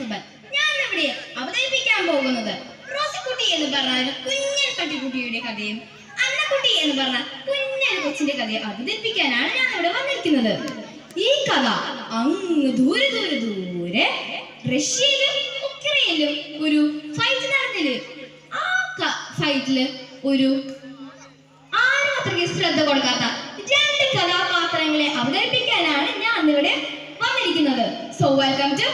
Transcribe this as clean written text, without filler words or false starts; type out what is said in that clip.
സുബൻ. ഞാൻ ഇവിടെ അവതരിപ്പിക്കാൻ പോകുന്നത് റോസിക്കുട്ടി എന്ന് പറഞ്ഞ ഒരു കുഞ്ഞൻ പട്ടിക്കുട്ടിയുടെ കഥയും അന്നക്കുട്ടി എന്ന് പറഞ്ഞ കുഞ്ഞൻ കൊച്ചിന്റെ കഥയും അവതരിപ്പിക്കാനാണ് ഞാൻ ഇവിടെ വന്നിരിക്കുന്നത്. ഈ കഥ അങ്ങ് ദൂരെ ദൂരെ ദൂരെ റഷ്യയിലും ഉക്രൈനിലും ഒരു ഫൈറ്റ് നടന്നില്. ആ ഫൈറ്റില് ഒരു ആരും അത്രയ്ക്ക് ശ്രദ്ധ കൊടുക്കാത്ത രണ്ട് കഥാപാത്രങ്ങളെ അവതരിപ്പിക്കാനാണ് ഞാൻ ഇവിടെ വന്നിരിക്കുന്നത്. So welcome to